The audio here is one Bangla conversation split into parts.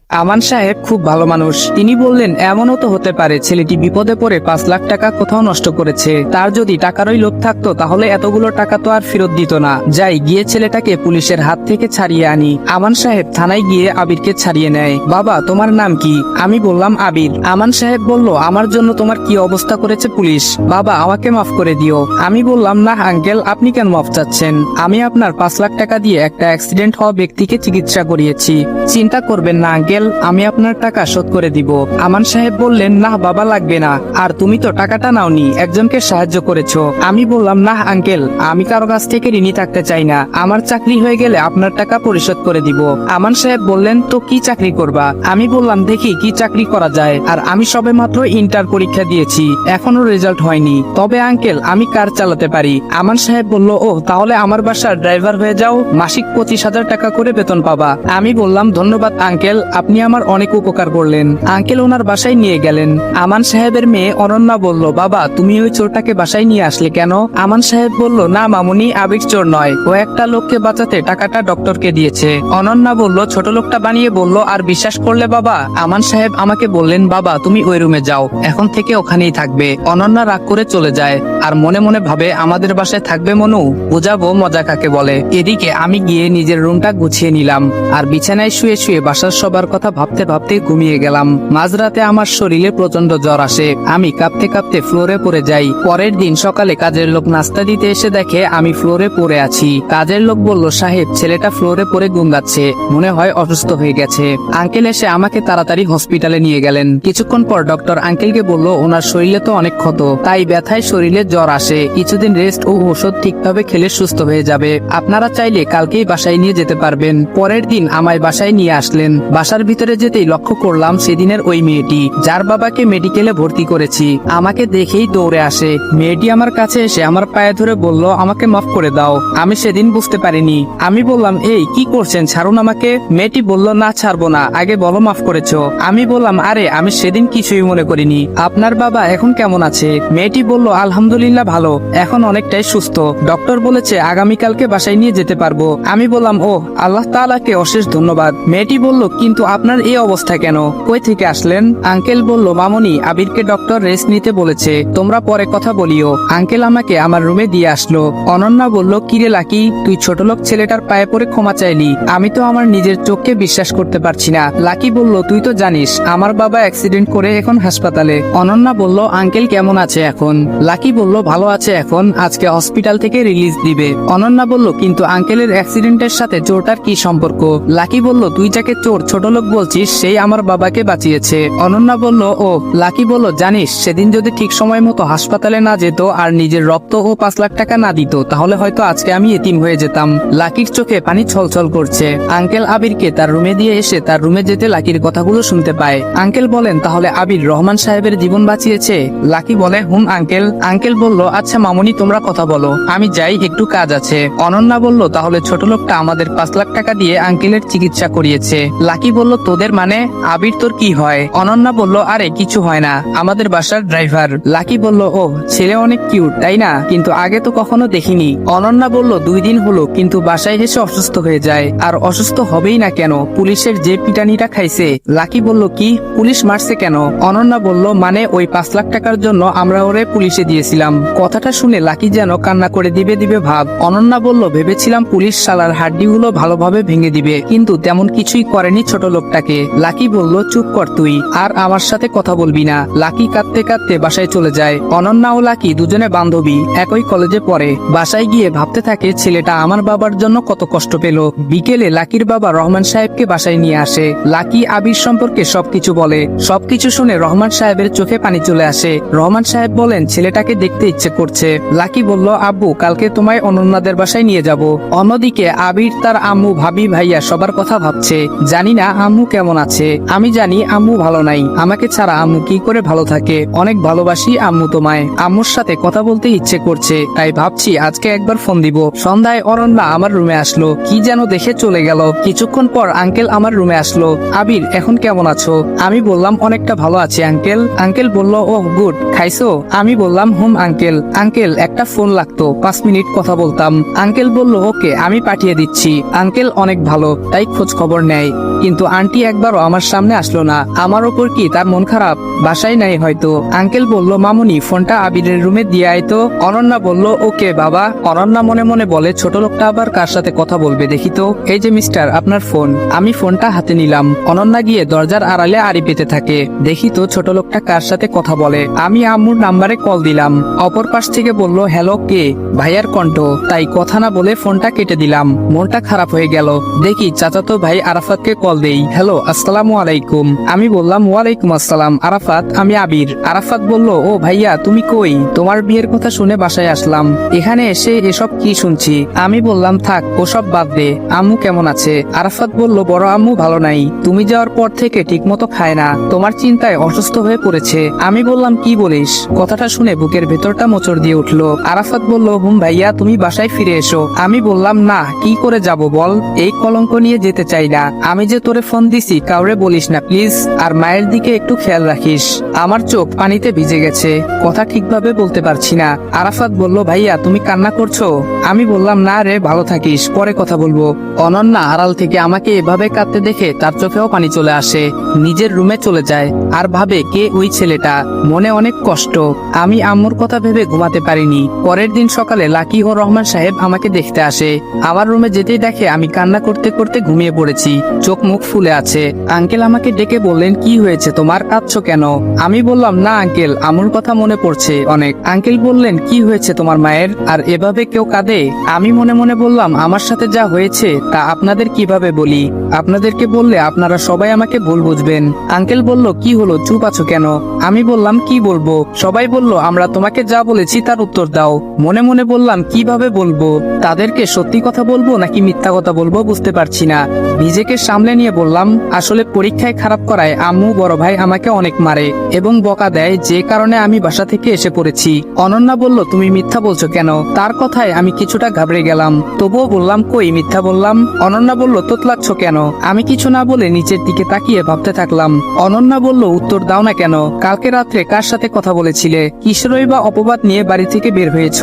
আমান সাহেব খুব ভালো মানুষ। তিনি বললেন, এমনও তো হতে পারে ছেলেটি বিপদে পড়ে 5 লাখ টাকা কোথাও নষ্ট করেছে। তার যদি টাকারই লোভ থাকতো তাহলে এতগুলো টাকা তো আর ফেরত দিত না। যাই গিয়ে ছেলেটাকে পুলিশের হাত থেকে ছাড়িয়ে আনি। আমান সাহেব থানায় গিয়ে আবিরকে ছাড়িয়ে নেয়। বাবা, তোমার নাম কি? আমি বললাম আবির। আমান সাহেব বলল, আমার জন্য তোমার কি অবস্থা করেছে পুলিশ। বাবা, আমাকে মাফ করে দিও। আমি বললাম, না আঙ্কেল, আপনি কেন মাফ চাচ্ছেন? আমি আপনার 5 লাখ টাকা দিয়ে একটা অ্যাক্সিডেন্ট হওয়া ব্যক্তিকে চিকিৎসা করিয়েছি। চিন্তা করবেন না আঙ্কেল, আমি আপনার টাকা শোধ করে দিব। আমান সাহেব বললেন, না বাবা, লাগবে না। আর তুমি তো টাকাটা নাওনি, একজনকে সাহায্য করেছো। আমি বললাম, না আঙ্কেল, আমি কারো কাছ থেকে ঋণী থাকতে চাই না। আমার চাকরি হয়ে গেলে আপনার টাকা পরিশোধ করে দিব। আমান সাহেব বললেন, তো কি চাকরি করবা? আমি বললাম, দেখি কি চাকরি করা যায়। আর আমি সবেমাত্র ইন্টার পরীক্ষা দিয়েছি, এখনো রেজাল্ট হয়নি। তবে আঙ্কেল, আমি কার চালাতে পারি। আমান সাহেব বলল, ও তাহলে আমার বাসার ড্রাইভার হয়ে যাও, মাসিক 25,000 টাকা করে বেতন পাবা। আমি বললাম, ধন্যবাদ আঙ্কেল, আপনি আমার অনেক উপকার করলেন। আঙ্কেল ওনার বাসায় নিয়ে গেলেন। আমান সাহেবের মেয়ে অনন্যা বলল, বাবা, তুমি ওই চোরটাকে বাসায় নিয়ে আসলে কেন? আমান সাহেব বলল, না মামুনি, আবির চোর নয়, ও একটা লোককে বাঁচাতে টাকাটা ডক্টরকে দিয়েছে। অনন্যা বলল, ছোট লোকটা বানিয়ে বলল, আর বিশ্বাস করলে বাবা? আমান সাহেব আমাকে বললেন, বাবা তুমি ওই রুমে যাও, এখন থেকে ওখানেই থাকবে। অনন্যা রাগ করে চলে যায় আর মনে মনে ভাবে, আমাদের বাসায় থাকবে মনু, বুঝাবো মজা কাকে বলে। এদিকে আমি গিয়ে নিজের রুমটা গুছিয়ে নিলাম আর বিছানায় শুয়ে শুয়ে বাসার সবার কথা ভাবতে ভাবতে ঘুমিয়ে গেলাম। মাঝরাতে আমার শরীরে প্রচন্ড জ্বর আসে। আমি কাঁপতে কাঁপতে ফ্লোরে পড়ে যাই। পরের দিন সকালে কাজের লোক নাস্তা দিতে এসে দেখে আমি ফ্লোরে পড়ে আছি। কাজের লোক বলল, সাহেব, ছেলেটা ফ্লোরে পড়ে গুঙ্গাচ্ছে, মনে হয় অসুস্থ হয়ে গেছে। আঙ্কেল এসে আমাকে তাড়াতাড়ি হসপিটালে নিয়ে গেলেন। কিছুক্ষণ পর ডক্টর আঙ্কেলকে বলল, ওনার শরীরে তো অনেক ক্ষত, তাই ব্যথায় শরীরে জ্বর আসে, কিছুদিন রেস্ট ও ওষুধ ঠিকভাবে খেলে সুস্থ হয়ে যাবে। আপনারা চাইলে কালকেই বাসায় নিয়ে যেতে পারবেন। পরের দিন আমায় বাসায় নিয়ে আসলেন। বাসার ভিতরে যেতেই লক্ষ্য করলাম সেদিনের ওই মেয়েটি, যার বাবাকে মেডিকেলে ভর্তি করেছি, আমাকে দেখেই দৌড়ে আসে। মেয়েটি আমার কাছে এসে আমার পায়ে ধরে বলল, আমাকে মাফ করে দাও, আমি সেদিন বুঝতে পারিনি। আমি বললাম, এই কি করছেন, ছাড়ুন আমাকে। মেয়েটি বলল, না ছাড়বো না, আগে বলো মাফ করেছো। আমি বললাম, আরে আমি সেদিন কিছুই মনে করিনি। আপনার বাবা এখন কেমন আছে? মেয়েটি বলল, আলহামদুলিল্লাহ ভালো, এখন অনেকটাই সুস্থ। ডক্টর বলেছে আগামীকালকে বাসায় নিয়ে যেতে পারবো। আমি বললাম, ও আল্লাহ তাআলাকে অশেষ ধন্যবাদ। মেয়েটি বলল, কিন্তু আপনার এই অবস্থা কেন, কই থেকে আসলেন? আঙ্কেল বলল, মামুনি, আবিরকে ডক্টর রেস্ট নিতে বলেছে, তোমরা পরে কথা বলিও। আঙ্কেল আমাকে আমার রুমে দিয়ে আসলো। অনন্যা বলল, কিরে লাকি, তুই ছোট লোক ছেলেটার পায়ে পড়ে ক্ষমা চাইলি, আমি তো আমার নিজের চোখকে বিশ্বাস করতে পারছি না। লাকি বলল, তুই তো জানিস আমার বাবা অ্যাক্সিডেন্ট করে এখন হাসপাতালে। অনন্যা বলল, আঙ্কেল কেমন আছে এখন? লাকি বলল, ভালো আছে এখন, আজকে হসপিটাল থেকে রিলিজ দিবে। অনন্যা বলল, কিন্তু আঙ্কেলের অ্যাক্সিডেন্টের সাথে চোরটার কি সম্পর্ক? লাকি বলল, তুই যাকে চোর ছোট লোক বলছিস সেই আমার বাবাকে বাঁচিয়েছে। অনন্যা বলল, ও। লাকি বলল, জানিস সেদিন যদি ঠিক সময় মতো হাসপাতালে না যেত আর নিজের রক্ত ও 5 লাখ টাকা না দিত, তাহলে হয়তো আজকে আমি এতিম হয়ে যেতাম। লাকির চোখে পানি ছলছল করছে। আঙ্কেল আবিরকে তার রুমে দিয়ে এসে তার রুমে যেতে লাকির কথাগুলো শুনতে পায়। আঙ্কেল বলেন, তাহলে আবির রহমান সাহেবের জীবন বাঁচিয়েছে? লাকি বলে, হুম আঙ্কেল। আঙ্কেল বলল, আচ্ছা মামুনি, তোমরা কথা বলো, আমি যাই, একটু কাজ আছে। অনন্যা বলল, তাহলে ছোট লোকটা আমাদের 5 লাখ টাকা দিয়ে আঙ্কেলের চিকিৎসা করিয়েছে। লাকি বলল, তোদের মানে? আবির তোর কি হয়? অনন্যা বলল, আরে কিছু হয় না, আমাদের বাসার ড্রাইভার। লাকি বলল, ও, ছেলে অনেক কিউট তাই না, কিন্তু আগে তো কখনো দেখিনি। অনন্যা বলল, 2 দিন হলো, কিন্তু বাসায় এসে অসুস্থ হয়ে যায়। আর অসুস্থ হবেই না কেন, পুলিশের যে পিটানিটা খাইছে। লাকি বলল, কি, পুলিশ মারছে কেন? অনন্যা বলল, মানে ওই 5 লাখ টাকার জন্য আমরা ওরে পুলিশে দিয়েছিলাম। কথাটা শুনে লাকি যেন কান্না করে দিবে দিবে ভাব। অনন্যা বলল, ভেবেছিলাম পুলিশ শালার হাড্ডিগুলো ভালোভাবে ভেঙে দিবে, কিন্তু তেমন কিছুই করেনি ছোট লোকটাকে। লাকি বলল, চুপ কর তুই, আর আমার সাথে কথা বলবি না। লাকি কাঁদতে কাঁদতে বাসায় চলে যায়। অনন্যা ও লাকি দুজনে বান্ধবী, একই কলেজে পড়ে। বাসায় গিয়ে ভাবতে থাকে, ছেলেটা আমার বাবার জন্য কত কষ্ট পেল। বিকেলে লাকির বাবা রহমান সাহেবকে বাসায় নিয়ে আসে। লাকি আবির সম্পর্কে সবকিছু বলে। সবকিছু শুনে রহমান সাহেবের চোখে পানি চলে আসে। রহমান সাহেব বলেন, ছেলেটাকে দেখতে ইচ্ছে করছে। লাকি বলল, আব্বু, কালকে তোমায় অনন্যাদের বাসায় নিয়ে যাব। অন্যদিকে আবির তার আম্মু, ভাবি, ভাইয়া সবার কথা ভাবছে। জানি না আম্মু কেমন আছে। আমি জানি আম্মু ভালো নাই, আমাকে ছাড়া আম্মু কি করে ভালো থাকে। অনেক ভালোবাসি আম্মু তোমায়। আম্মুর সাথে কথা বলতে ইচ্ছে করছে, তাই ভাবছি আজকে একবার ফোন দিব। সন্ধ্যায় অনন্যা আমার রুমে আসলো, কি যেন দেখে চলে গেল। কিছুক্ষণ পর আঙ্কেল আমার রুমে আসলো। আবির, এখন কেমন আছো? আমি বললাম, অনেকটা ভালো আছি আঙ্কেল। আঙ্কেল বলল, ওহ গুড, খাইছো? আমি বললাম, হুম আঙ্কেল। আঙ্কেল, একটা ফোন লাগতো, 5 মিনিট কথা বলতাম। আঙ্কেল বলল, ওকে, আমি পাঠিয়ে দিচ্ছি। আঙ্কেল অনেক ভালো, তাই খোঁজ খবর নেয়। কিন্তু আন্টি একবারও আমার সামনে আসলো না। আমার ওপর কি তার মন খারাপ? বাসায় নাই হয়তো। আঙ্কেল বলল, মামুনি ফোনটা আবিরের রুমে দিয়ে আয় তো। অনন্যা বলল, ওকে বাবা। অনন্যা মনে মনে বলে, ছোট লোকটা আবার কার সাথে কথা বলবে দেখি তো। এই যে মিস্টার, আপনার ফোন। আমি ফোনটা হাতে নিলাম। অনন্যা গিয়ে দরজার আড়ালে আড়ি পেতে থাকে। দেখি তো ছোট লোকটা কার সাথে কথা বলে। আমি আম্মুর নাম্বারে কল দিলাম। অপর পাশ থেকে বলল, হ্যালো, কে? ভাইয়ার কণ্ঠ। তাই কথা না বলে ফোনটা কেটে দিলাম। মনটা খারাপ হয়ে গেল। দেখি চাচাতো ভাই আরাফাতকে কল দেই। হ্যালো, আসসালামু আলাইকুম। আমি বললাম, ওয়ালাইকুম আসসালাম আরাফাত, আমি আবির। আরাফাত বলল, ও ভাইয়া তুমি কই? তোমার বিয়ের কথা শুনে বাসায় আসলাম। এখানে এসে এসব কি শুনছি? আমি বললাম, থাক ওসব বাদ দে। আম্মু কেমন আছে? আরাফাত বলল, বড় আম্মু ভালো নাই। তুমি যাওয়ার পর থেকে ঠিকমতো খায় না। তোমার চিন্তায় অসুস্থ হয়ে পড়েছে। আমি বললাম, কি বলিস? কথাটা শুনে বুকের ভেতরটা মোচড় দিয়ে উঠলো। আরাফাত বলল, ভাইয়া তুমি বাসায় ফিরে এসো। আমি বললাম, না, কি করে যাব বল? এই কলঙ্ক নিয়ে যেতে চাই না। আমি যে তোরে ফোন দিছি কাউরে বলিস না প্লিজ। আর মায়ের দিকে একটু খেয়াল রাখিস। আমার চোখ পানিতে ভিজে গেছে, কথা ঠিকভাবে বলতে পারছি না। আরাফাত বলল, ভাইয়া তুমি কান্না করছো? আমি বললাম, না রে, ভালো থাকিস, পরে কথা বলবো। অনন্যা আড়াল থেকে আমাকে এভাবে কাঁদতে দেখে তার চোখেও পানি চলে আসে। নিজের রুমে চলে যায় আর ভাবে, কে ওই ছেলেটা? মনে অনেক কষ্ট। আমি আম্মুর কথা ভেবে ঘুমাতে পারিনি। পরের দিন সকালে লাকি ও রহমান সাহেব আমাকে দেখতে আসে। আমার রুমে যেতেই দেখে আমি কান্না করতে করতে ঘুমিয়ে পড়েছি, চোখ মুখ ফুলে আছে। আঙ্কেল আমাকে ডেকে বললেন, কি হয়েছে তোমার, কাঁদছো কেন? আমি বললাম, না আঙ্কেল, আম্মুর কথা মনে পড়ছে অনেক। আঙ্কেল বললেন, কি হয়েছে তোমার মায়ের? আর এভাবে কেউ কাঁদে? আমি মনে মনে বললাম, আমার সাথে যা হয়েছে তা আপনাদের কিভাবে বলি? আপনাদেরকে বললে আপনারা সবাই আমাকে ভুল বুঝবেন। আঙ্কেল বলল, কি হলো, চুপ আছো কেন? আমি বললাম, কি বলবো? সবাই বলল, আমরা তোমাকে যা বলেছি তার উত্তর দাও। মনে মনে বললাম, কিভাবে বলবো? তাদেরকে সত্যি কথা বলবো নাকি মিথ্যা কথা বলবো বুঝতে পারছি না। নিজেকে সামলে নিয়ে বললাম, আসলে পরীক্ষায় খারাপ করায় আম্মু বড় ভাই আমাকে অনেক মারে এবং বকা দেয়, যে কারণে আমি বাসা থেকে এসে পড়েছি। অনন্যা বলল, তুমি মিথ্যা বলছো কেন? তার কথায় আমি কিছুটা ঘাবড়ে গেলাম, তবুও বললাম, কই মিথ্যা বললাম। অনন্যা বলল, তোতলাচ্ছ কেন? আমি কিছু না বলে নিচের দিকে তাকিয়ে ভাবতে থাকলাম। অনন্যা বলল, উত্তর দাও না কেন? কালকে রাত্রে কার সাথে কথা বলেছিলে? কিশোরই বা অপবাদ নিয়ে বাড়ি থেকে বের হয়েছ?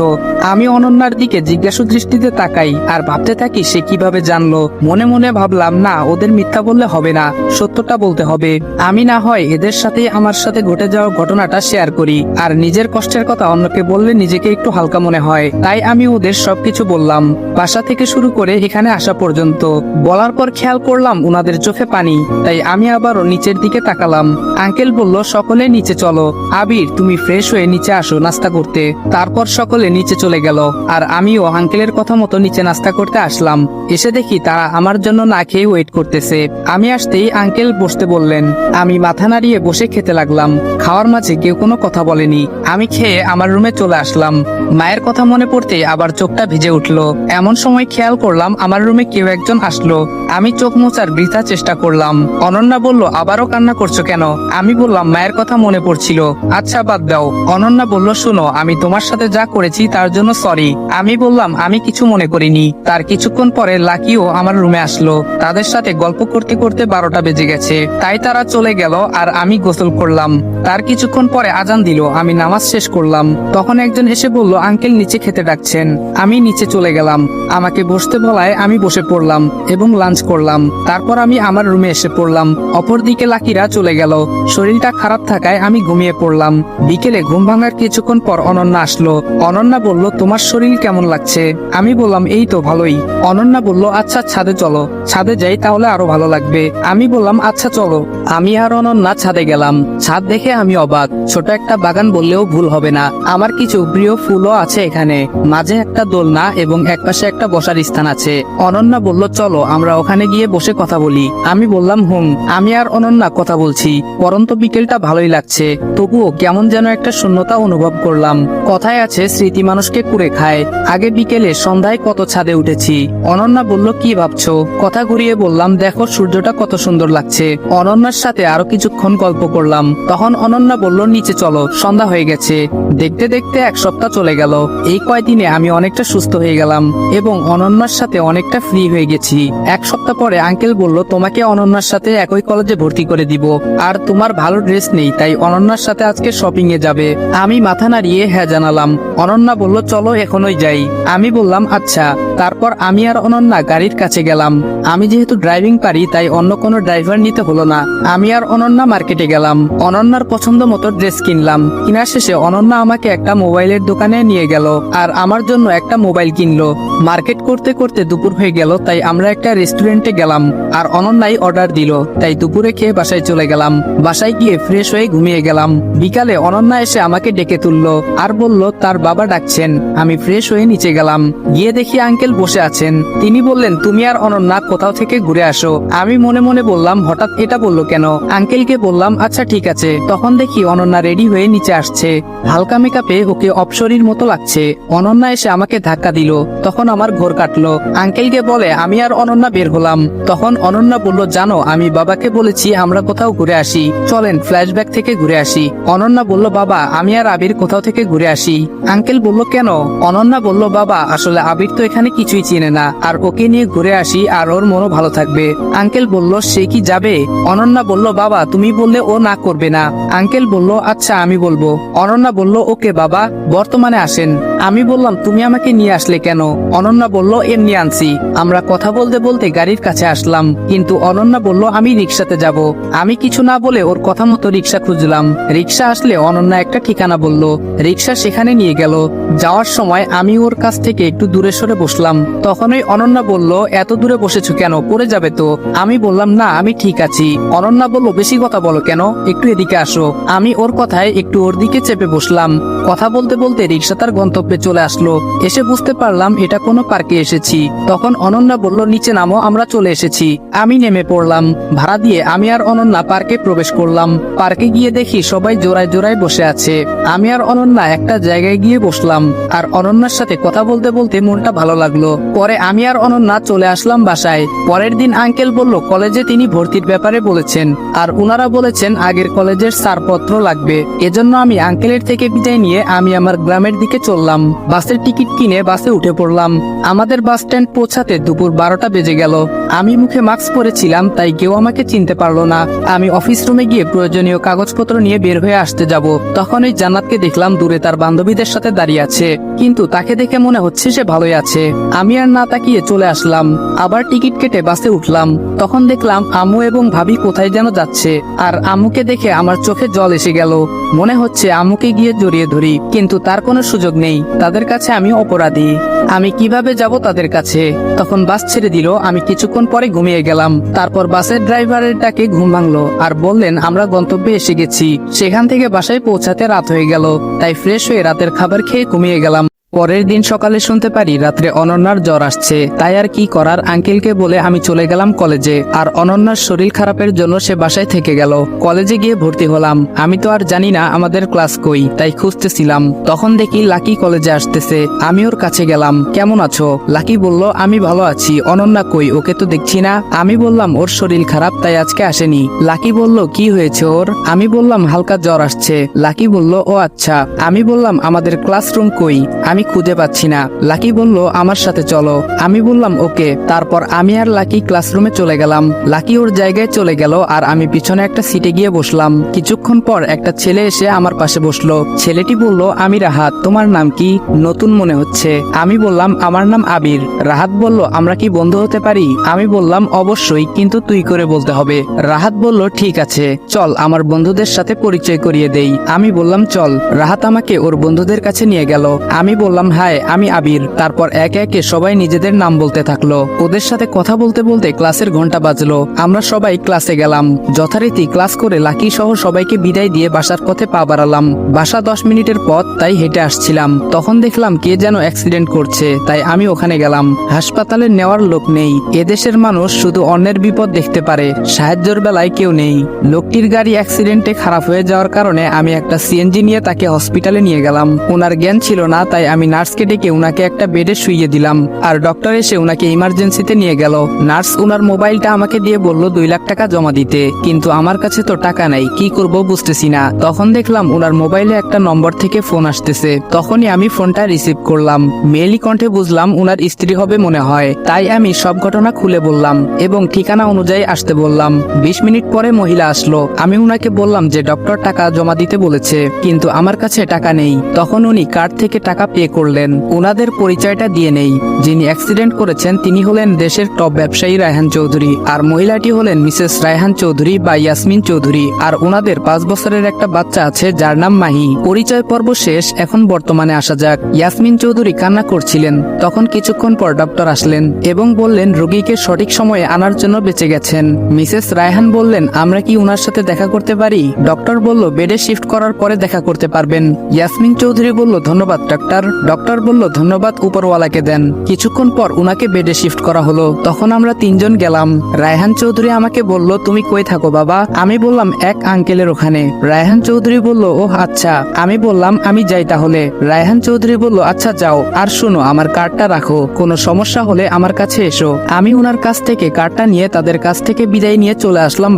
আমি অনন্যার দিকে জিজ্ঞাসু দৃষ্টিতে তাকাই আর ভাবতে থাকি, সে কিভাবে জানলো। মনে মনে ভাবলাম, না, ওদের মিথ্যা বললে হবে না, সত্যটা বলতে হবে। আমি না হয় এদের সাথে আমার সাথে ঘটে যাওয়া ঘটনাটা শেয়ার করি, আর নিজের কষ্টের কথা অন্যকে বললে নিজেকে একটু হালকা মনে হয়। তাই আমি ওদের সবকিছু বললাম, বাসা থেকে শুরু করে এখানে আসা পর্যন্ত। বলার পর খেয়াল করলাম ওনাদের চোখে পানি, তাই আমি আবারও নিচের দিকে তাকালাম। আঙ্কেল বলল, সকলে নিচে চলো। আবির, তুমি ফ্রেশ হয়ে নিচে আসো নাস্তা করতে। তারপর সকলে নিচে চলে গেল আর আমিও আঙ্কেলের কথা মতো নিচে নাস্তা করতে আসলাম। এসে দেখি তারা আমার জন্য না খেয়ে ওয়েট করতেছে। আমি আসতেই আঙ্কেল বসতে বললেন। আমি মাথা নাড়িয়ে বসে খেতে লাগলাম। খাওয়ার মাঝে কেউ কোনো কথা বলেনি। আমি খেয়ে আমার রুমে চলে আসলাম। মায়ের কথা মনে পড়তে আবার চোখটা ভিজে উঠলো। এমন সময় খেয়াল করলাম আমার রুমে কেউ একজন আসলো। আমি চোখ মোছার বৃথা চেষ্টা করলাম। অনন্যা বলল, আবারও কান্না করছো কেন? আমি বললাম, মায়ের কথা মনে পড়ছিল। আচ্ছা বাদ দাও। অনন্যা বলল, শুনো, আমি তোমার সাথে যা করেছি তার জন্য সরি। আমি বললাম, আমি কিছু মনে করিনি। তার কিছুক্ষণ পরে লাকিও আমার রুমে আসলো। তাদের সাথে গল্প করতে করতে 12টা বেজে গেছে, তাই তারা চলে গেল আর আমি গোসল করলাম। তার কিছুক্ষণ পরে আজান দিল, আমি নামাজ শেষ করলাম। তখন একজন এসে বলল, আঙ্কেল নিচে খেতে ডাকছেন। আমি নিচে চলে গেলাম। আমাকে বসতে বলায় আমি বসে পড়লাম এবং লাঞ্চ করলাম। তারপর আমি আমার রুমে এসে পড়লাম। অপরদিকে লাকিরা চলে গেল। শরীরটা খারাপ থাকায় আমি ঘুমিয়ে পড়লাম। বিকেলে ঘুম ভাঙার কিছুক্ষণ পর অনন্যা আসলো। অনন্যা বলল, তোমার শরীর কেমন লাগছে? আমি বললাম, এই তো ভালোই। অনন্যা বলল, আচ্ছা ছাদে চলো, ছাদে যাই তাহলে আরো ভালো লাগবে। আমি বললাম, আচ্ছা চলো। আমি আর অনন্যা ছাদে গেলাম। ছাদ দেখে আমি অবাক। ছোট একটা বাগান বললেও ভুল হবে না। আমার কিছু প্রিয় ফুলও আছে এখানে। মাঝে একটা দোলনা এবং একপাশে একটা বসার স্থান আছে। অনন্যা বলল, চলো আমরা ওখানে গিয়ে বসে কথা বলি। আমি বললাম, হুম। আমি আর অনন্যা কথা বলছি। পরন্ত বিকেলটা ভালোই লাগছে, তবুও কেমন যেন একটা শূন্যতা অনুভব করলাম। কথায় আছে, স্মৃতি মানুষকে কুড়ে খায়। আগে বিকেলে সন্ধ্যায় কত ছাদে উঠেছি। অনন্যা বলল, কি ভাবছো? কথা ঘুরিয়ে বললাম, দেখো সূর্যটা কত সুন্দর লাগছে। অনন্যার সাথে আরো কিছুক্ষণ গল্প করলাম। তখন অনন্যা বলল, নিচে চলো, সন্ধ্যা হয়ে গেছে। দেখতে দেখতে 1 সপ্তাহ চলে গেল। এই কয়দিনে আমি অনেকটা সুস্থ হয়ে গেলাম এবং অনন্যার সাথে অনেকটা ফ্রি হয়ে গেছি। 1 সপ্তাহ পরে আঙ্কেল বলল, তোমাকে অনন্যার সাথে একই কলেজে ভর্তি করে দিব। আর তোমার ভালো ড্রেস নেই, তাই অনন্যার সাথে আজকে শপিং এ যাবে। আমি মাথা নাড়িয়ে হ্যাঁ জানালাম। অনন্যা বলল, চলো এখনই যাই। আমি বললাম, আচ্ছা। তারপর আমি আর অনন্যা গাড়ির কাছে গেলাম। আমি যেহেতু ড্রাইভিং পারি, তাই তাই অন্য কোনো ড্রাইভার নিতে হলো না। আমি আর অনন্যা মার্কেটে গেলাম। অনন্যার পছন্দ মতো ড্রেস কিনলাম। কেনার শেষে অনন্যা আমাকে একটা মোবাইলের দোকানে নিয়ে গেল আর আমার জন্য একটা মোবাইল কিনলো। মার্কেট করতে করতে দুপুর হয়ে গেল, তাই আমরা একটা রেস্টুরেন্টে গেলাম আর অনন্যাই অর্ডার দিল, তাই দুপুরে খেয়ে বাসায় চলে গেলাম। বাসায় গিয়ে ফ্রেশ হয়ে ঘুমিয়ে গেলাম। বিকালে অনন্যা এসে আমাকে ডেকে তুললো আর বলল তার বাবা ডাকছেন। আমি ফ্রেশ হয়ে নিচে গেলাম। গিয়ে দেখি আঙ্কেল বসে আছেন। তিনি বললেন, তুমি আর অনন্যা কোথাও থেকে ঘুরে আসো। আমি মনে মনে বললাম, হঠাৎ এটা বললো কেন? আঙ্কেলকে বললাম, আচ্ছা ঠিক আছে। তখন দেখি অনন্যা রেডি হয়ে নিচে আসছে। হালকা মেকআপে ওকে অপসরীর মতো লাগছে। অনন্যা এসে আমাকে ধাক্কা দিল। তখন আমার ঘোর কাটলো। আঙ্কেলকে বলে আমি আর অনন্যা বের হলাম। তখন অনন্যা বলল, জানো আমি বাবাকে বলেছি আমরা কোথাও ঘুরে আসি, চলেন ফ্ল্যাশব্যাক থেকে ঘুরে আসি। অনন্যা বলল, বাবা আমি আর আবির কোথাও থেকে ঘুরে আসি। আঙ্কেল বলল, কেন? অনন্যা বলল, বাবা আসলে আবির তো এখানে কিছুই চিনে না, আর ওকে নিয়ে ঘুরে আসি আর ওর মনও ভালো থাকবে। আঙ্কেল বলল, সে কি যাবে? অনন্যা বলল, বাবা তুমি বললে ও না করবে না। আঙ্কেল বলল, আচ্ছা আমি বলবো। অনন্যা বলল, ওকে বাবা বর্তমানে আসেন। আমি বললাম, তুমি আমাকে নিয়ে আসলে কেন? অনন্যা বলল, এমনি আনছি। আমরা কথা বলতে বলতে গাড়ির কাছে আসলাম, কিন্তু অনন্যা বলল আমি রিক্সাতে যাব। আমি কিছু না বলে ওর কথা মতো রিক্সা খুঁজলাম। রিক্সা আসলে অনন্যা একটা ঠিকানা বলল। রিক্সা সেখানে নিয়ে গেল। যাওয়ার সময় আমি ওর কাছ থেকে একটু দূরে সরে বসলাম। তখনই অনন্যা বলল, এত দূরে বসেছো কেন? পড়ে যাবে তো। আমি বললাম, না আমি ঠিক আছি। অনন্যা বলল, বেশি কথা বলো কেন, একটু এদিকে আসো। আমি ওর কথায় একটু ওর দিকে চেপে বসলাম। কথা বলতে বলতে রিক্সা তার গন্তব্যে চলে আসলো। এসে বুঝতে পারলাম এটা কোনো পার্কে এসেছি। তখন অনন্যা বলল, নিচে নামো, আমরা চলে এসেছি। আমি নেমে পড়লাম। ভাড়া দিয়ে আমি আর অনন্যা পার্কে প্রবেশ করলাম। পার্কে গিয়ে দেখি সবাই জোড়ায় জোড়ায় বসে আছে। আমি আর অনন্যা একটা জায়গায় গিয়ে বসলাম, আর অনন্যার সাথে কথা বলতে বলতে মনটা ভালো লাগলো। পরে আমি আর অনন্যা চলে আসলাম বাসায়। পরের দিন আঙ্কেল বলল কলেজে তিনি ভর্তির ব্যাপারে বলেছেন, আর উনারা বলেছেন আগের কলেজের ছাড়পত্র লাগবে। এজন্য আমি আঙ্কেলের থেকে বিদায় নিয়ে আমি আমার গ্রামের দিকে চললাম। বাসের টিকিট কিনে বাসে উঠে পড়লাম। আমাদের বাস স্ট্যান্ড পৌঁছাতে দুপুর 12টা বেজে গেল। আমি মুখে মাস্ক পরেছিলাম, তাই কেউ আমাকে চিনতে পারলো না। আমি অফিস রুমে গিয়ে প্রয়োজনীয় কাগজপত্র নিয়ে বের হয়ে আসতে যাব। তখন ওই জান্নাতকে দেখলাম দূরে তার বান্ধবীদের সাথে দাঁড়িয়ে আছে, কিন্তু তাকে দেখে মনে হচ্ছে সে ভালোই আছে। আমি আর না তাকিয়ে চলে আসলাম। আবার টিকিট কেটে বাসে উঠলাম। তখন দেখলাম আম্মু এবং ভাবি কোথায় যেন যাচ্ছে, আর আম্মুকে দেখে আমার চোখে জল এসে গেল। মনে হচ্ছে আম্মুকে গিয়ে জড়িয়ে ধরি, কিন্তু তার কোনো সুযোগ নেই। তাদের কাছে আমি অপরাধী। আমি কিভাবে যাব তাদের কাছে? তখন বাস ছেড়ে দিল। আমি কিছুক্ষণ পরে ঘুমিয়ে গেলাম। তারপর বাসের ড্রাইভারের ডাকে ঘুম ভাঙলো আর বললেন আমরা গন্তব্যে এসে গেছি। সেখান থেকে বাসায় পৌঁছাতে রাত হয়ে গেল, তাই ফ্রেশ হয়ে রাতের খাবার খেয়ে ঘুমিয়ে গেলাম। পরের দিন সকালে শুনতে পারি রাত্রে অনন্যার জ্বর আসছে। তাই আর কি করার, আঙ্কেলকে বলে আমি চলে গেলাম কলেজে। আর অনন্যার শরীর খারাপের জন্য সে বাসায় থেকে গেল। কলেজে গিয়ে ভর্তি হলাম। আমি তো আর জানি না আমাদের ক্লাস কই, তাই খুঁজতেছিলাম। তখন দেখি লাকি কলেজে আসতেছে। আমি ওর কাছে গেলাম, কেমন আছো? লাকি বলল, আমি ভালো আছি। অনন্যা কই? ওকে তো দেখছি না। আমি বললাম ওর শরীর খারাপ, তাই আজকে আসেনি। লাকি বলল, কি হয়েছে ওর? আমি বললাম হালকা জ্বর আসছে। লাকি বলল, ও আচ্ছা। আমি বললাম আমাদের ক্লাসরুম কই? আমি খুঁজে পাচ্ছি না। লাকি বলল, আমার সাথে চলো। আমি বললাম ওকে। তারপর আমি আর লাকি ক্লাসরুমে চলে গেলাম। লাকি ওর জায়গায় চলে গেল, আর আমি পিছনে একটা সিটে গিয়ে বসলাম। কিছুক্ষণ পর একটা ছেলে এসে আমার পাশে বসলো। ছেলেটি বলল, আমি রাহাত। তোমার নাম কি? নতুন মনে হচ্ছে। আমি বললাম আমার নাম আবির। রাহাত বলল, আমরা কি বন্ধু হতে পারি? আমি বললাম অবশ্যই, কিন্তু তুই করে বলতে হবে। রাহাত বলল, ঠিক আছে, চল আমার বন্ধুদের সাথে পরিচয় করিয়ে দেই। আমি বললাম চল। রাহাত আমাকে ওর বন্ধুদের কাছে নিয়ে গেল। আমি বললাম, হাই আমি আবির। তারপর একে একে সবাই নিজেদের নাম বলতে থাকলো। ওদের সাথে কথা বলতে বলতে ক্লাসের ঘন্টা বাজলো। আমরা সবাই ক্লাসে গেলাম। যথারীতি ক্লাস করে লাকি সহ সবাইকে বিদায় দিয়ে বাসার পথে পা বাড়ালাম। বাসা 10 মিনিটের পথ, তাই হেঁটে আসছিলাম। তখন দেখলাম কে যেন অ্যাক্সিডেন্ট করছে, তাই আমি ওখানে গেলাম। হাসপাতালে নেওয়ার লোক নেই। এদেশের মানুষ শুধু অন্যের বিপদ দেখতে পারে, সাহায্যের বেলায় কেউ নেই। লোকটির গাড়ি অ্যাক্সিডেন্টে খারাপ হয়ে যাওয়ার কারণে আমি একটা সিএনজি নিয়ে তাকে হসপিটালে নিয়ে গেলাম। ওনার জ্ঞান ছিল না, তাই আমি নার্সকে ডেকে উনাকে একটা বেডে শুইয়ে দিলাম, আর ডক্টর এসে উনাকে ইমার্জেন্সিতে নিয়ে গেল। নার্স উনার মোবাইলটা আমাকে দিয়ে বলল 2 লাখ টাকা জমা দিতে, কিন্তু আমার কাছে তো টাকা নাই, কি করব বুঝতেছি না। তখন দেখলাম উনার মোবাইলে একটা নম্বর থেকে ফোন আসতেছে। তখনই আমি ফোনটা রিসিভ করলাম। মেয়েলি কণ্ঠে বুঝলাম উনার স্ত্রী হবে মনে হয়, তাই আমি সব ঘটনা খুলে বললাম এবং ঠিকানা অনুযায়ী আসতে বললাম। 20 মিনিট পরে মহিলা আসলো। আমি উনাকে বললাম যে ডক্টর টাকা জমা দিতে বলেছে, কিন্তু আমার কাছে টাকা নেই। তখন উনি কার্ড থেকে টাকা পে বিয়ে করলেন। ওনাদের পরিচয়টা দিয়ে নেই। যিনি অ্যাক্সিডেন্ট করেছেন তিনি হলেন দেশের টপ ব্যবসায়ী রায়হান চৌধুরী, আর মহিলাটি হলেন মিসেস রায়হান চৌধুরী বা ইয়াসমিন চৌধুরী। আর ওনাদের 5 বছরের একটা বাচ্চা আছে যার নাম মাহি। পরিচয় পর্ব শেষ, এখন বর্তমানে আসা যাক। ইয়াসমিন চৌধুরী কান্না করছিলেন। তখন কিছুক্ষণ পর ডক্টর আসলেন এবং বললেন রোগীকে সঠিক সময়ে আনার জন্য বেঁচে গেছেন। মিসেস রায়হান বললেন আমরা কি ওনার সাথে দেখা করতে পারি? ডক্টর বলল বেডে শিফট করার পরে দেখা করতে পারবেন। ইয়াসমিন চৌধুরী বলল ধন্যবাদ ডাক্তার। ডক্টর বলল ধন্যবাদ উপরওয়ালাকে দেন। কিছুক্ষণ পর উনাকে বেডে শিফট করা হলো। তখন আমরা 3 জন গেলাম। রায়হান চৌধুরী আমাকে বলল তুমি কই থাকো বাবা? আমি বললাম এক আঙ্কেলের ওখানে। রায়হান চৌধুরী বলল ও আচ্ছা। আমি বললাম আমি যাই তাহলে। রায়হান চৌধুরী বলল আচ্ছা যাও, আর শোনো আমার কার্ডটা রাখো, কোনো সমস্যা হলে আমার কাছে এসো। আমি ওনার কাছ থেকে কার্ডটা নিয়ে তাদের কাছ থেকে বিদায় নিয়ে চলে আসলাম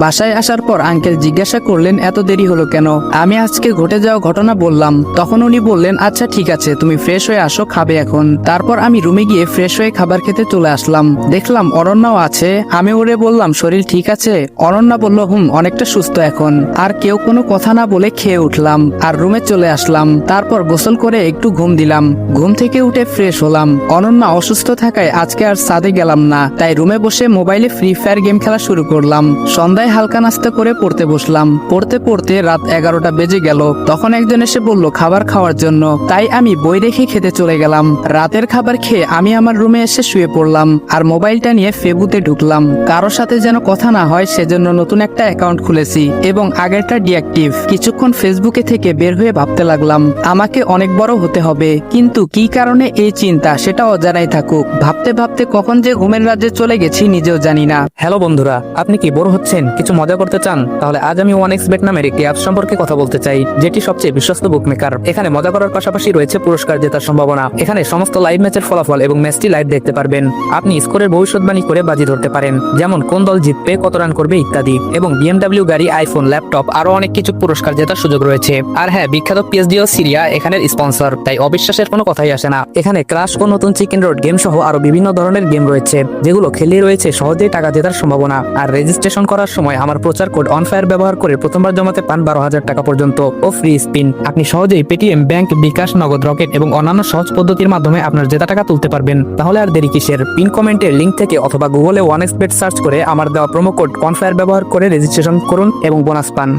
বাসায় আসার পর আঙ্কেল জিজ্ঞাসা করলেন এত দেরি হলো কেন? আমি আজকে ঘটে যাওয়া ঘটনা বললাম। তখন উনি বললেন আচ্ছা ঠিক আছে, তুমি ফ্রেশ হয়ে আসো, খাবে এখন। তারপর আমি রুমে গিয়ে ফ্রেশ হয়ে খাবার খেতে চলে আসলাম। দেখলাম অনন্যাও আছে। আমি ওরে বললাম শরীর ঠিক আছে? অনন্যা বলল অনেকটা সুস্থ এখন। আর কেউ কোনো কথা না বলে খেয়ে উঠলাম আর রুমে চলে আসলাম। তারপর গোসল করে একটু ঘুম দিলাম। ঘুম থেকে উঠে ফ্রেশ হলাম। অনন্যা অসুস্থ থাকায় আজকে আর ছাদে গেলাম না, তাই রুমে বসে মোবাইলে ফ্রি ফায়ার গেম খেলা শুরু করলাম। সন্ধ্যায় হালকা নাস্তা করে পড়তে বসলাম। পড়তে পড়তে রাত 11টা বেজে গেল। তখন একজন এসে বলল খাবার খাওয়ার জন্য, তাই আমি বই রেখে খেতে চলে গেলাম। রাতের খাবার খেয়ে আমি আমার রুমে এসে শুয়ে পড়লাম আর মোবাইলটা নিয়ে ফেসবুকে ঢুকলাম। কারোর সাথে যেন কথা না হয় সেজন্য নতুন একটা অ্যাকাউন্ট খুলেছি এবং আগেরটা ডিঅ্যাক্টিভ। কিছুক্ষণ ফেসবুকে থেকে বের হয়ে ভাবতে লাগলাম আমাকে অনেক বড় হতে হবে, কিন্তু কি কারণে এই চিন্তা সেটা অজানাই থাকুক। ভাবতে ভাবতে কখন যে ঘুমের রাজ্যে চলে গেছি নিজেও জানি না। হ্যালো বন্ধুরা, আপনি কি বোর হচ্ছেন, কিছু মজা করতে চান? তাহলে আজ আমি 1xbet নামের একটি অ্যাপ সম্পর্কে কথা বলতে চাই, যেটি সবচেয়ে বিশ্বস্ত বুকমেকার। এখানে মজা করার পাশাপাশি রয়েছে পুরস্কার জেতার সম্ভাবনা। এখানে সমস্ত লাইভ ম্যাচের ফলাফল এবং ম্যাচটি লাইভ দেখতে পারবেন। আপনি স্কোরের ভবিষ্যৎবাণী করে বাজি ধরতে পারেন, যেমন কোন দল জিতবে, কত রান করবে ইত্যাদি। এবং BMW গাড়ি, আইফোন, ল্যাপটপ আরো অনেক কিছু পুরস্কার জেতার সুযোগ রয়েছে। আর হ্যাঁ, বিখ্যাত PSG ও সিরিয়া এখানের স্পন্সর, তাই অবিশ্বাসের কোনো কথাই আসে না। এখানে ক্রাশ ও নতুন চিকেন রোড গেম সহ আরো বিভিন্ন ধরনের গেম রয়েছে, যেগুলো খেলে রয়েছে সহজেই টাকা জেতার সম্ভাবনা। আর রেজিস্ট্রেশন করার সময় আমার প্রচার কোড অনফায়ার ব্যবহার করে প্রথমবার জমাতে পান 12,000 টাকা পর্যন্ত ও ফ্রি স্পিন। আপনি সহজেই পেটিএম, ব্যাংক, বিকাশ, নগদ, রকেট এবং অন্যান্য সহজ পদ্ধতির মাধ্যমে আপনার জেতা টাকা তুলতে পারবেন। তাহলে আর দেরি কিসের? পিন কমেন্টের লিংক থেকে অথবা গুগলে 1xbet সার্চ করে আমার দেওয়া প্রোমো কোড অনফায়ার ব্যবহার করে রেজিস্ট্রেশন করুন এবং বোনাস পান।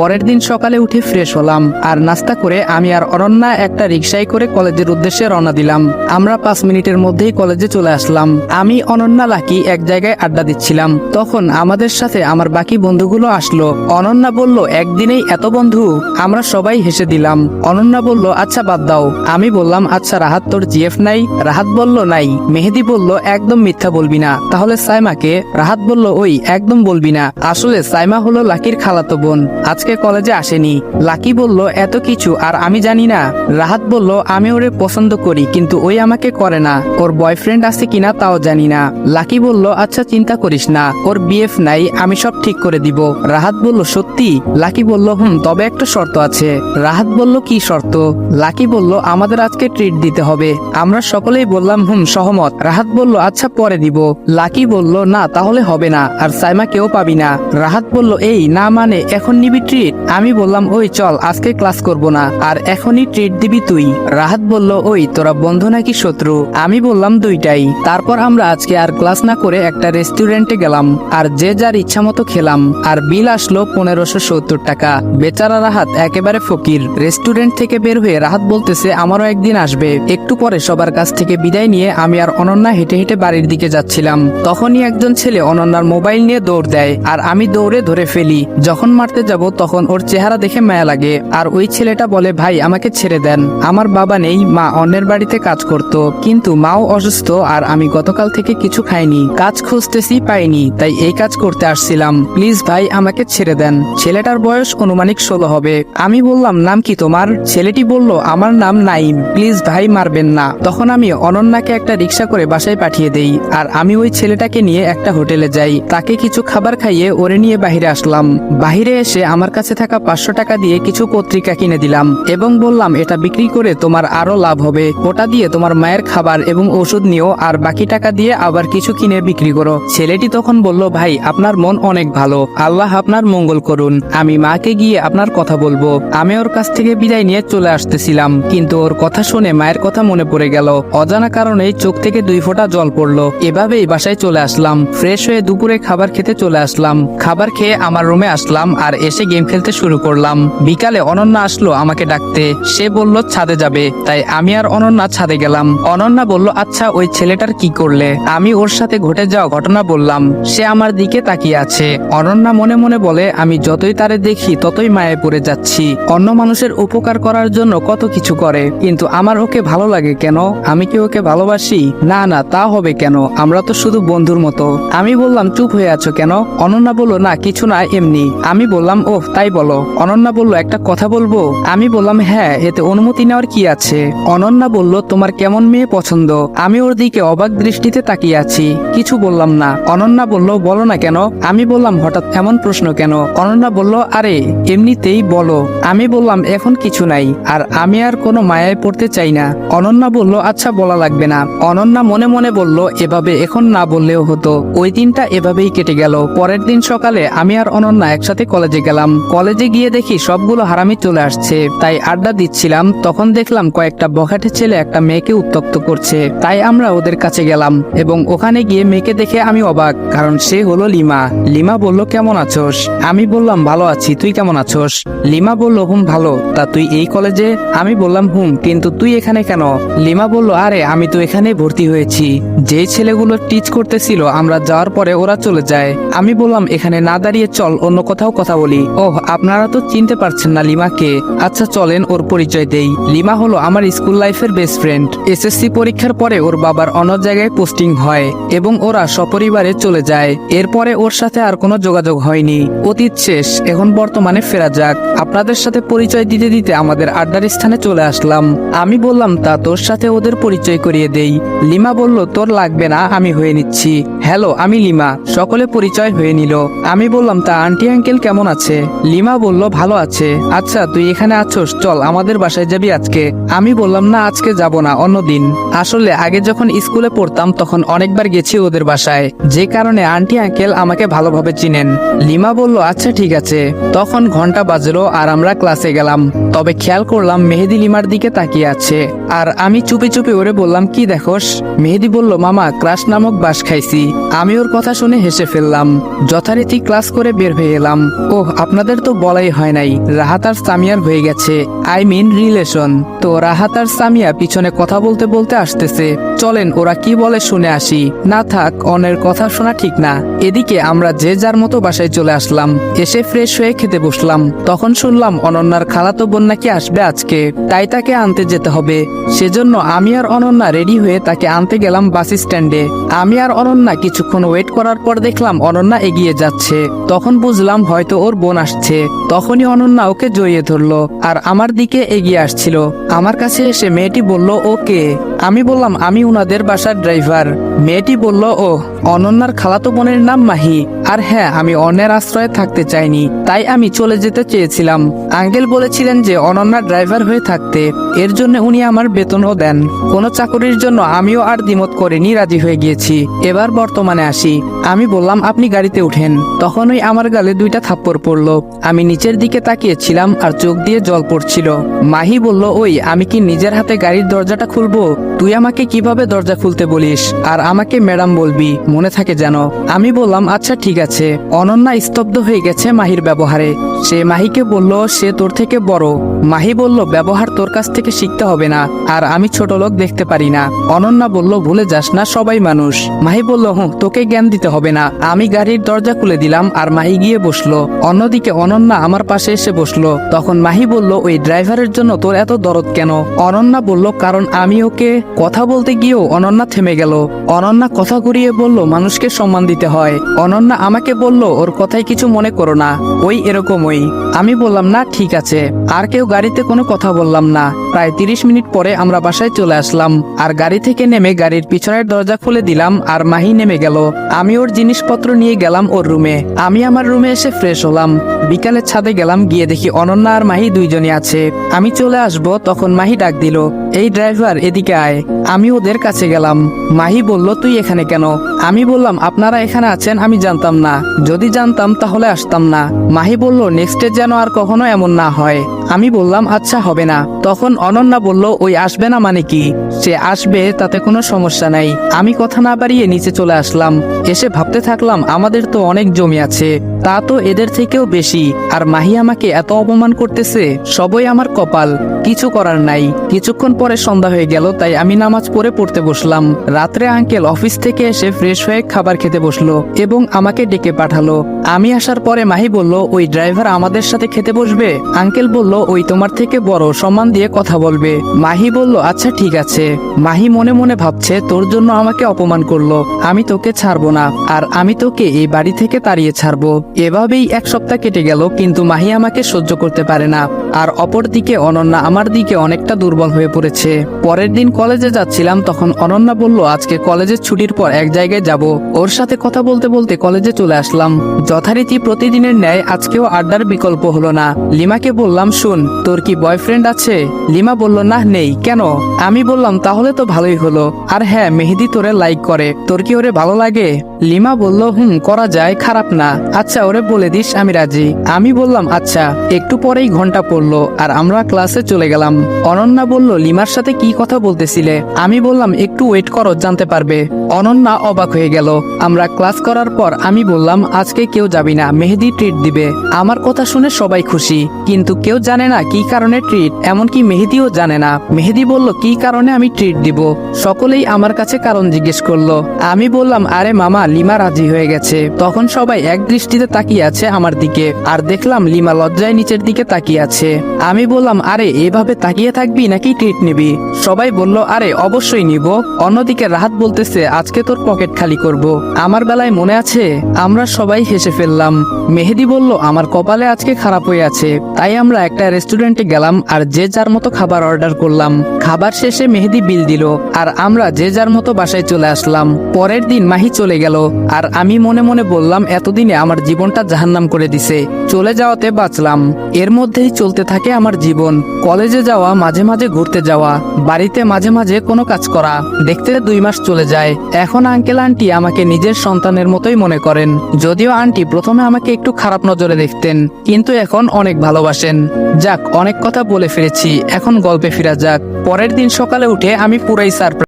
পরের দিন সকালে উঠে ফ্রেশ হলাম আর নাস্তা করে আমি আর অনন্যা একটা রিকশায় করে কলেজের উদ্দেশ্যে রওনা দিলাম। আমরা 5 মিনিটের মধ্যেই কলেজে চলে আসলাম। আমি, অনন্যা, লাকি এক জায়গায় আড্ডা দিচ্ছিলাম। তখন আমাদের সাথে আমার বাকি বন্ধুগুলো আসলো। অনন্যা বলল একদিনেই এত বন্ধু? আমরা সবাই হেসে দিলাম। অনন্যা বলল আচ্ছা বাদ দাও। আমি বললাম আচ্ছা রাহাত, তোর জিএফ নাই? রাহাত বলল নাই। মেহেদি বলল একদম মিথ্যা বলবি না। তাহলে সাইমাকে? রাহাত বলল ওই একদম বলবি না। আসলে সাইমা হলো লাকির খালাতো বোন, আজকে কলেজে আসেনি। লাকি বলল এত কিছু আর আমি জানি না? রাহাত বলল আমি ওরে পছন্দ করি, কিন্তু ওই আমাকে করে না। ওর বয়ফ্রেন্ড আছে কিনা তাও জানি না। লাকি বলল আচ্ছা চিন্তা করিস না, ওর বিএফ নাই, আমি সব ঠিক করে দিব। রাহাত বলল সত্যি? লাকি বলল তবে একটা শর্ত আছে। রাহাত বলল কি শর্ত? লাকি বলল আমাদের আজকে ট্রিট দিতে হবে। আমরা সকলেই বললাম সহমত। রাহাত বলল আচ্ছা পরে দিব। লাকি বলল না তাহলে হবে না, আর সাইমা কেউ পাবি না। রাহাত বলল এই না মানে এখন নিবি ট্রিট? আমি বললাম ওই চল আজকে ক্লাস করব না, আর এখনই ট্রিট দিবি তুই। রাহাত বলল ওই তোরা বন্ধু নাকি শত্রু? আমি বললাম দুইটাই। তারপর আমরা আজকে আর ক্লাস না করে একটা রেস্টুরেন্টে গেলাম আর যে যার ইচ্ছা মতো খেলাম। আর বিল আসলো 1570 টাকা। বেচারা রাহাত একেবারে ফকির। রেস্টুরেন্ট থেকে বের হয়ে রাহাত বলতেছে আমারও একদিন আসবে। একটু পরে সবার কাছ থেকে বিদায় নিয়ে আমি আর অনন্যা হেঁটে হেঁটে বাড়ির দিকে যাচ্ছিলাম। তখনই একজন ছেলে অনন্যার মোবাইল নিয়ে দৌড় দেয় আর আমি দৌড়ে ধরে ফেলি। যখন মারতে যাব তখন ওর চেহারা দেখে মায়া লাগে। আর ওই ছেলেটা বলে ভাই আমাকে ছেড়ে দেন, আমার বাবা নেই, মা অন্যের বাড়িতে কাজ করত, কিন্তু মাও অসুস্থ আর আমি গতকাল থেকে কিছু খাইনি, কাজ খুঁজতেছি পাইনি, তাই এই কাজ করতে আসছিলাম, প্লিজ ভাই আমাকে ছেড়ে দেন। ছেলেটার বয়স অনুমানিক 16 হবে। আমি বললাম নাম কি তোমার? ছেলেটি বলল আমার নাম নাইম, প্লিজ ভাই মারবেন না। তখন আমি অনন্যাকে একটা রিক্সা করে বাসায় পাঠিয়ে দেই আর আমি ওই ছেলেটাকে নিয়ে একটা হোটেলে যাই। তাকে কিছু খাবার খাইয়ে ওরে নিয়ে বাহিরে আসলাম। বাহিরে এসে আমার কাছে থাকা 500 টাকা দিয়ে কিছু পত্রিকা কিনে দিলাম এবং বললাম এটা বিক্রি করে তোমার আরো লাভ হবে, ওটা দিয়ে তোমার মায়ের খাবার এবং ওষুধ নিও আর বাকি টাকা দিয়ে আবার কিছু কিনে বিক্রি করো। ছেলেটি তখন বলল, ভাই আপনার মন অনেক ভালো, আল্লাহ আপনার মঙ্গল করুন, আমি মাকে গিয়ে আপনার কথা বলবো। আমি ওর কাছ থেকে বিদায় নিয়ে চলে আসতেছিলাম, কিন্তু ওর কথা শুনে মায়ের কথা মনে পড়ে গেল। অজানা কারণে চোখ থেকে 2 ফোঁটা জল পড়লো। এভাবেই বাসায় চলে আসলাম। ফ্রেশ হয়ে দুপুরে খাবার খেতে চলে আসলাম। খাবার খেয়ে আমার রুমে আসলাম আর এসে গেম খেলতে শুরু করলাম। বিকালে অনন্যা আসলো আমাকে ডাকতে। সে বলল ছাদে যাবে, তাই আমি আর অনন্যা ছাদে গেলাম। অনন্যা বলল, আচ্ছা ওই ছেলেটার কি করলে? আমি ওর সাথে ঘটে যাওয়া ঘটনা বললাম। সে আমার দিকে তাকিয়ে আছে। অনন্যা মনে মনে বলে, আমি যতই তারে দেখি ততই মায়ে পড়ে যাচ্ছি। অন্য মানুষের উপকার করার জন্য কত কিছু করে, কিন্তু আমার ওকে ভালো লাগে কেন? আমি কি ওকে ভালোবাসি? না না, তা হবে কেন? আমরা তো শুধু বন্ধুর মতো। আমি বললাম, চুপ হয়ে আছো কেন? অনন্যা বলল, না কিছু না, এমনি। আমি বললাম, ওহ তাই বলো। অনন্যা বলল, একটা কথা বলবো? আমি বললাম, হ্যাঁ, এতে অনুমতি নেওয়ার কি আছে? অনন্যা বলল, তোমার কেমন মেয়ে পছন্দ? আমি ওর দিকে অবাক দৃষ্টিতে তাকিয়ে আছি, কিছু বললাম না। অনন্যা বলল, বলো না কেন? আমি বললাম, হঠাৎ এমন প্রশ্ন কেন? অনন্যা বলল, আরে এমনিতেই বলো। আমি বললাম, এখন কিছু নাই, আর আমি আর কোনো মায়ায় পড়তে চাই না। অনন্যা বলল, আচ্ছা বলা লাগবে না। অনন্যা মনে মনে বলল, এভাবে এখন না বললেও হতো। ওই দিনটা এভাবেই কেটে গেল। পরের দিন সকালে আমি আর অনন্যা একসাথে কলেজে গেলাম। কলেজে গিয়ে দেখি সবগুলো হারামি চলে আসছে, তাই আড্ডা দিচ্ছিলাম। তখন দেখলাম কয়েকটা বখাটে ছেলে একটা মেয়েকে উত্ত্যক্ত করছে, তাই আমরা ওদের কাছে গেলাম এবং ওখানে গিয়ে মেয়েকে দেখে আমি অবাক, কারণ সে হলো লিমা। লিমা বলল, কেমন আছোস? আমি বললাম, ভালো আছি, তুই কেমন আছোস? লিমা বলল, ভালো। তা তুই এই কলেজে? আমি বললাম, কিন্তু তুই এখানে কেন? লিমা বলল, আরে আমি তো এখানে ভর্তি হয়েছি। যেই ছেলেগুলো টিচ করতেছিল আমরা যাওয়ার পরে ওরা চলে যায়। আমি বললাম, এখানে না দাঁড়িয়ে চল অন্য কোথাও কথা বলি। ওহ, আপনারা তো চিনতে পারছেন না লিমাকে। আচ্ছা চলেন ওর পরিচয় দেই। লিমা হলো আমার স্কুল লাইফের বেস্ট ফ্রেন্ড। এসএসসি পরীক্ষার পরে ওর বাবার অন্য জায়গায় পোস্টিং হয় এবং ওরা সপরিবারে চলে যায়। এরপরে ওর সাথে আর কোনো যোগাযোগ হয়নি। অতীত শেষ, এখন বর্তমানে ফেরা যাক। আপনাদের সাথে পরিচয় দিতে দিতে আমাদের আড্ডার স্থানে চলে আসলাম। আমি বললাম, তা তোর সাথে ওদের পরিচয় করিয়ে দেই। লিমা বলল, তোর লাগবে না, আমি হয়ে নিচ্ছি। হ্যালো, আমি লিমা। সকলে পরিচয় হয়ে নিল। আমি বললাম, তা আন্টি আঙ্কেল কেমন আছে? লিমা বলল, ভালো আছে। আচ্ছা তুই এখানে আছোস, চল আমাদের বাসায় যাবি আজকে। আমি বললাম, না আজকে যাব না, অন্যদিন। আসলে আগে যখন স্কুলে পড়তাম তখন অনেকবার গেছি ওদের বাসায়, যে কারণে আন্টি আঙ্কেল আমাকে ভালোভাবে চিনেন। লিমা বলল, আচ্ছা ঠিক আছে। তখন ঘন্টা বাজলো আর আমরা ক্লাসে গেলাম। তবে খেয়াল করলাম মেহেদি লিমার দিকে তাকিয়ে আছে, আর আমি চুপি চুপি ওরে বললাম, কি দেখোস? মেহেদি বলল, মামা ক্রাশ নামক বাস খাইছি। আমি ওর কথা শুনে হেসে ফেললাম। যথারীতি ক্লাস করে বের হয়ে এলাম। ওহ, আপনাদের তো বলাই হয় নাই, রাহাত আর সামিয়ার হয়ে গেছে, আই মিন রিলেশন। তো রাহাত আর সামিয়া পিছনে কথা বলতে বলতে আসতেছে। চলেন ওরা কি বলে শুনে আসি। না থাক, অনের কথা শোনা ঠিক না। এদিকে আমরা যে যার মতো বাসায় চলে আসলাম। এসে ফ্রেশ হয়ে খেতে বসলাম। তখন শুনলাম অনন্যার খালাতো বোন নাকি আসবে আজকে, তাই তাকে আনতে যেতে হবে। সেজন্য আমি আর অনন্যা রেডি হয়ে তাকে আনতে গেলাম বাস স্ট্যান্ডে। আমি আর অনন্যা কিছুক্ষণ ওয়েট করার পর দেখলাম অনন্যা এগিয়ে যাচ্ছে। তখন বুঝলাম হয়তো ওর বোন আসছে। তখনই অনন্যা ওকে জড়িয়ে ধরলো আর আমার দিকে এগিয়ে আসছিল। আমার কাছে এসে মেয়েটি বলল, ওকে। আমি বললাম, আমি উনাদের বাসার ড্রাইভার। মেয়েটি বলল, ও অনন্যার খালাতো বোনের নাম মাহি। আর হ্যাঁ, আমি অন্যের আশ্রয়ে থাকতে চাইনি, তাই আমি চলে যেতে চেয়েছিলাম। আঙ্কেল বলেছিলেন যে অনন্যা ড্রাইভার হয়ে থাকতে, এর জন্য উনি আমার বেতনও দেন। কোনো চাকরির জন্য আমিও আর দ্বিমত করিনি, রাজি হয়ে গিয়েছি। এবার বর্তমানে আসি। আমি বললাম, আপনি গাড়িতে উঠেন। তখনই আমার গালে 2টা থাপ্পড় পড়লো। আমি নিচের দিকে তাকিয়েছিলাম আর চোখ দিয়ে জল পড়ছিল। মাহি বলল, ওই আমি কি নিজের হাতে গাড়ির দরজাটা খুলবো? তুই আমাকে কিভাবে দরজা খুলতে বলিস? আর আমাকে ম্যাডাম বলবি, মনে থাকে যেন। আমি বললাম, আচ্ছা ঠিক আছে। অনন্যা স্তব্ধ হয়ে গেছে মাহির ব্যবহারে। সে মাহিকে বলল, সে তোর থেকে বড়। মাহি বলল, ব্যবহার তোর কাছ থেকে শিখতে হবে না, আর আমি ছোট লোক দেখতে পারি না। অনন্যা বলল, ভুলে যাস না, সবাই মানুষ। মাহি বলল, তোকে জ্ঞান দিতে হবে না। আমি গাড়ির দরজা খুলে দিলাম আর মাহি গিয়ে বসলো। অন্যদিকে অনন্যা আমার পাশে এসে বসলো। তখন মাহি বলল, ওই ড্রাইভারের জন্য তোর এত দরদ কেন? অনন্যা বলল, কারণ আমি ওকে। কথা বলতে গিয়েও অনন্যা থেমে গেল। অনন্যা কথা ঘুরিয়ে বলল, মানুষকে সম্মান দিতে হয়। অনন্যা আমাকে বলল, ওর কথায় কিছু মনে করো না, ওই এরকমই। নামোই। আমি বললাম না ঠিক আছে। আর কেউ গাড়িতে কোনো কথা বললাম না। প্রায় 30 মিনিট পরে আমরা বাসায় চলে আসলাম। আর গাড়ি থেকে নেমে গাড়ির পিছনের দরজা খুলে দিলাম আর মাহি নেমে গেল। আমি ওর জিনিসপত্র নিয়ে গেলাম ওর রুমে। আমি আমার রুমে এসে ফ্রেশ হলাম। বিকালে ছাদে গেলাম, গিয়ে দেখি অনন্যা আর মাহি দুইজনই আছে। আমি চলে আসব তখন মাহি ডাক দিল, এই ড্রাইভার এদিকে আয়। আমি ওদের কাছে গেলাম। মাহি বলল, তুই এখানে কেন? আমি বললাম, আপনারা এখানে আছেন আমি জানতাম না, যদি জানতাম তাহলে আসতাম না। মাহি বলল, নেক্সটে যেন আর কখনো এমন না হয়। আমি বললাম, আচ্ছা হবে না। তখন অনন্যা বলল, ওই আসবে না মানে কি? সে আসবে, তাতে কোনো সমস্যা নাই। আমি কথা না বাড়িয়ে নিচে চলে আসলাম। এসে ভাবতে থাকলাম, আমাদের তো অনেক জমি আছে, তা তো এদের থেকেও বেশি। আর মাহি আমাকে এত অপমান করতেছে, সবই আমার কপাল, কিছু করার নাই। কিছুক্ষণ পরে সন্ধ্যা হয়ে গেল, তাই আমি নামাজ পড়তে বসলাম। রাত্রে আঙ্কেল অফিস থেকে এসে ফ্রেশ হয়ে খাবার খেতে বসলো এবং আমাকে ডেকে পাঠালো। আমি আসার পরে মাহি বলল, ওই ড্রাইভার আমাদের সাথে খেতে বসবে? আঙ্কেল বলল, ওই তোমার থেকে বড়, সম্মান দিয়ে কথা বলবে। মাহি বলল, আচ্ছা ঠিক আছে। মাহি মনে মনে ভাবছে, তোর জন্য আমাকে অপমান করলো, আমি তোকে ছাড়বো না, আর আমি তোকে এই বাড়ি থেকে তাড়িয়ে ছাড়বো। এভাবেই 1 সপ্তাহ কেটে গেল, কিন্তু মাহি আমাকে সহ্য করতে পারে না। আর অপরদিকে অনন্যা আমার দিকে অনেকটা দুর্বল হয়ে পড়েছে। পরের দিন কলেজে যাচ্ছিলাম, তখন অনন্যা বলল, আজকে কলেজের ছুটির পর এক জায়গায় যাব। ওর সাথে কথা বলতে বলতে কলেজে চলে আসলাম। যথারীতি প্রতিদিনের ন্যায় আজকেও আড্ডার বিকল্প হলো না। লিমাকে বললাম, শুন, তোর কি বয়ফ্রেন্ড আছে? লিমা বলল, না নেই। কেন? আমি বললাম, তাহলে তো ভালোই হলো। আর হ্যাঁ, মেহেদি তোরে লাইক করে, তোর কি ওরে ভালো লাগে? লিমা বলল, করা যায়, খারাপ না। আচ্ছা, ওরে বলে দিস আমি রাজি। আমি বললাম, আচ্ছা। একটু পরেই ঘন্টা পড়লো আর আমরা ক্লাসে চলে গেলাম। অনন্যা বলল, লিমার সাথে কি কথা বলতেছিলে? আমি বললাম, একটু ওয়েট করো, জানতে পারবে। অনন্যা অবাক হয়ে গেল। আমরা ক্লাস করার পর আমি বললাম, আজকে কেউ যাবি না, মেহেদি ট্রিট দিবে। আমার কথা শুনে সবাই খুশি, কিন্তু কেউ জানে না কি কারণে ট্রিট, এমনকি মেহেদিও জানে না। মেহেদি বলল, কি কারণে আমি ট্রিট দিব? সকলেই আমার কাছে কারণ জিজ্ঞেস করলো। আমি বললাম, আরে মামা, লিমা রাজি হয়ে গেছে। তখন সবাই এক দৃষ্টিতে তাকিয়ে আছে আমার দিকে, আর দেখলাম লিমা লজ্জায় নিচের দিকে তাকিয়ে আছে। আমি বললাম, আরে এভাবে তাকিয়ে থাকবি নাকি ট্রিট নিবি? সবাই বলল, আরে অবশ্যই নিব। অন্যদিকে রাহাত বলতেছে, আজকে তোর পকেট খালি করব। আমার বেলায় মনে আছে? আমরা সবাই হেসে ফেললাম। মেহেদি বলল, আমার কপালে আজকে খারাপ হয়ে আছে। তাই আমরা একটা রেস্টুরেন্টে গেলাম আর যে যার মতো খাবার অর্ডার করলাম। খাবার শেষে মেহেদি বিল দিল আর আমরা যে যার মতো বাসায় চলে আসলাম। পরের দিন মাহি চলে গেল আর আমি মনে মনে বললাম, এতদিনে আমার জীবনটা জাহান্নাম করে দিছে, চলে যাওয়াতে বাঁচলাম। এর মধ্যেই চলতে থাকে আমার জীবন। কলেজে যাওয়া, মাঝে মাঝে ঘুরতে যাওয়া, বাড়িতে মাঝে মাঝে কোনো কাজ করা। দেখতে 2 মাস চলে যায়। এখন আঙ্কেল আন্টি আমাকে নিজের সন্তানের মতোই মনে করেন। যদিও আন্টি প্রথমে আমাকে একটু খারাপ নজরে দেখতেন, কিন্তু এখন অনেক ভালোবাসেন। যাক, অনেক কথা বলে ফিরেছি, এখন গল্পে ফিরা যাক। পরের দিন সকালে উঠে আমি পুরাই সারপ্রাইজ।